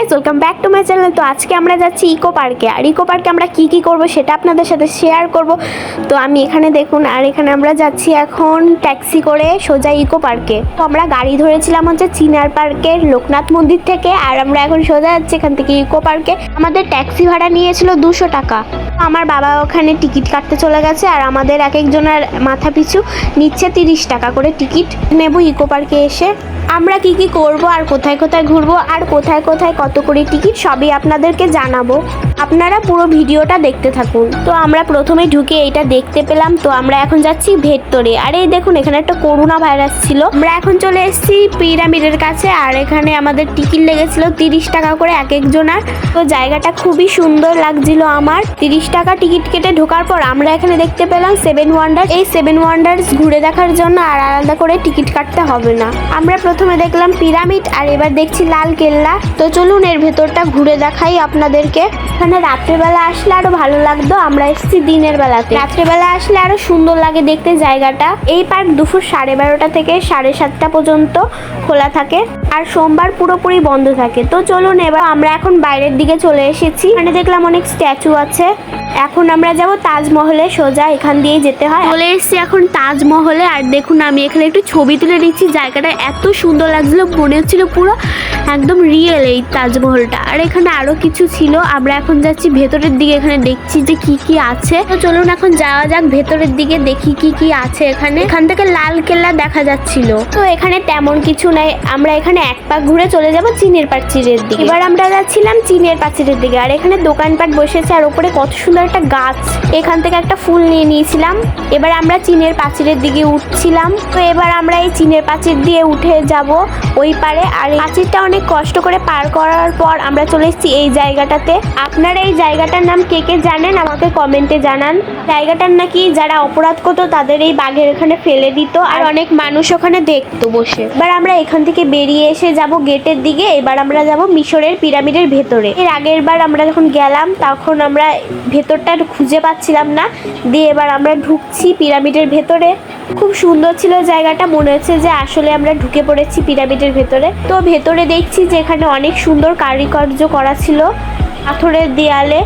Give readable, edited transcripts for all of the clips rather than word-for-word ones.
Guys, welcome back to my channel. তো আজকে আমরা যাচ্ছি ইকো পার্কে। আর ইকো পার্কে আমরা কি কি করব সেটা আপনাদের সাথে শেয়ার করব। তো আমি এখানে দেখুন, আর এখানে আমরা যাচ্ছি এখন ট্যাক্সি করে সোজা ইকো পার্কে। তো আমরা গাড়ি ধরেছিলাম হচ্ছে চিনার পার্কের লোকনাথ মন্দির থেকে, আর আমরা এখন সোজা যাচ্ছি এখান থেকে ইকো পার্কে। আমাদের ট্যাক্সি ভাড়া নিয়েছিল 200 টাকা। আমার বাবা ওখানে টিকিট কাটতে চলে গেছে, আর আমাদের এক একজনের মাথা পিছু নিচ্ছে 30 টাকা করে টিকিট নেব ইকো পার্কে এসে। আমরা কি কি করব আর কোথায় কোথায় ঘুরবো আর কোথায় কোথায় কত করে টিকিট সবই আপনাদেরকে জানাবো। আপনারা পুরো ভিডিওটা দেখতে থাকুন। তো আমরা প্রথমে ঢুকে এইটা দেখতে পেলাম। তো আমরা এখন যাচ্ছি ভেতরে। আর এই দেখুন, এখানে একটা করোনা ভাইরাস ছিল। আমরা এখন চলে এসেছি পিরামিডের কাছে, আর এখানে আমাদের টিকিট লেগেছিল 30 টাকা করে এক একজনের। তো জায়গাটা খুবই সুন্দর লাগছিল আমার। 30 টাকা টিকিট কেটে ঢোকার পর আমরা এখানে দেখতে পেলাম 7 ওয়ান্ডার্স। এই 7 ওয়ান্ডার্স ঘুরে দেখার জন্য আর আলাদা করে টিকিট কাটতে হবে না। আমরা প্রথমে দেখলাম পিরামিড, আর এবার দেখছি লাল কেল্লা। তো চলুন এর ভেতরটা ঘুরে দেখাই আপনাদেরকে। এখানে রাত্রেবেলা আসলে আরো ভালো লাগতো। আমরা এসেছি দিনের বেলাতে। রাত্রেবেলা আসলে আরো সুন্দর লাগে দেখতে জায়গাটা। এই পার্ক দুপুর 12:30 থেকে 7:30 পর্যন্ত খোলা থাকে, আর সোমবার পুরোপুরি বন্ধ থাকে। তো চলুন এবার আমরা এখন বাইরের দিকে চলে এসেছি। এখানে দেখলাম অনেক স্ট্যাচু আছে। এখন আমরা যাব তাজমহলে, সোজা এখান দিয়েই যেতে হয়। চলে এসেছি এখন তাজমহলে, আর দেখুন আমি এখানে একটু ছবি তুলে নিচ্ছি। জায়গাটা এত সুন্দর লাগছিল, মনে হচ্ছিল পুরো একদম রিয়েল এই তাজমহলটা। আর এখানে আরো কিছু ছিল। আমরা এখন যাচ্ছি ভেতরের দিকে, এখানে দেখছি যে কি কি আছে। তো চলুন এখন যাওয়া যাক ভেতরের দিকে, দেখি কি কি আছে এখানে। এখান থেকে লাল কেল্লা দেখা যাচ্ছিল। তো এখানে তেমন কিছু নাই। আমরা এখানে এক পাক ঘুরে চলে যাব চীনের প্রাচীরের দিকে। এবার আমরা যাচ্ছিলাম চীনের প্রাচীরের দিকে, আর এখানে দোকানপাট বসেছে, আর ওপরে কত সুন্দর একটা গাছ। এখান থেকে একটা ফুল নিয়ে নিয়েছিলাম। এবার আমরা চীনের প্রাচীরের দিকে উঠছিলাম। তো এবার আমরা এই চীনের প্রাচীর দিয়ে উঠে যাব ওই পারে। আর প্রাচীরটা অনেক কষ্ট করে পার করার পর আমরা চলে এসেছি এই জায়গাটাতে। আপনারা এই জায়গাটার নাম কে কে জানেন আমাকে কমেন্টে জানান। জায়গাটার নাকি যারা অপরাধ করতো তাদের এই বাঘের এখানে ফেলে দিত, আর অনেক মানুষ ওখানে দেখতো বসে। এবার আমরা এখান থেকে বেরিয়ে এসে যাব গেটের দিকে। এবার আমরা যাব মিশরের পিরামিডের ভেতরে। এর আগের বার আমরা যখন গেলাম তখন আমরা ভেতরটা খুঁজে পাচ্ছিলাম না, দিয়ে এবার আমরা ঢুকছি পিরামিডের ভেতরে। খুব সুন্দর ছিল জায়গাটা, মনে হচ্ছে যে আসলে আমরা ঢুকে পড়েছি পিরামিডের ভেতরে। তো ভেতরে দেখছি যে এখানে অনেক সুন্দর কারুকার্য করা ছিল পাথরের দেয়ালে।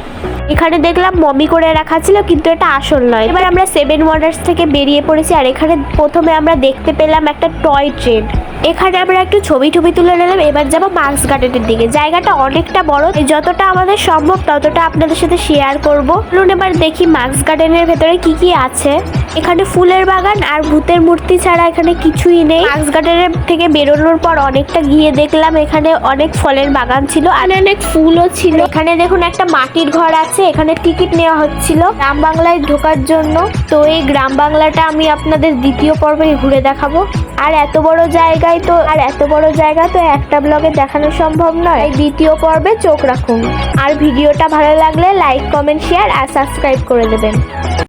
এখানে দেখলাম মমি করে রাখা ছিল, কিন্তু এটা আসল নয়। এবার আমরা 7 ওয়ান্ডার্স থেকে বেরিয়ে পড়েছি, আর এখানে প্রথমে আমরা দেখতে পেলাম একটা টয় ট্রেন। এখানে আমরা একটু ছবি তুলে নিলাম। এবার যাবো মার্কস গার্ডেনের দিকে। জায়গাটা অনেকটা বড়, যতটা আমাদের সম্ভব ততটা আপনাদের সাথে শেয়ার করবো। চলুন এবার দেখি মার্কস গার্ডেনের ভেতরে কি কি আছে। এখানে ফুলের বাগান আর ভূতের মূর্তি ছাড়া এখানে কিছুই নেই। মার্কস গার্ডেনের থেকে বেরোনোর পর অনেকটা গিয়ে দেখলাম এখানে অনেক ফলের বাগান ছিল, আর অনেক ফুলও ছিল। এখানে দেখুন একটা মাটির ঘর আছে, এখানে টিকিট নেওয়া হচ্ছিল গ্রাম বাংলায় ঢোকার জন্য। তো এই গ্রাম বাংলাটা আমি আপনাদের দ্বিতীয় পর্বে ঘুরে দেখাবো। আর এত বড় জায়গা তো একটা ব্লগে দেখানো সম্ভব নয়। এই দ্বিতীয় পর্বে চোখ রাখুন। আর ভিডিওটা ভালো লাগলে লাইক, কমেন্ট, শেয়ার আর সাবস্ক্রাইব করে দেবেন।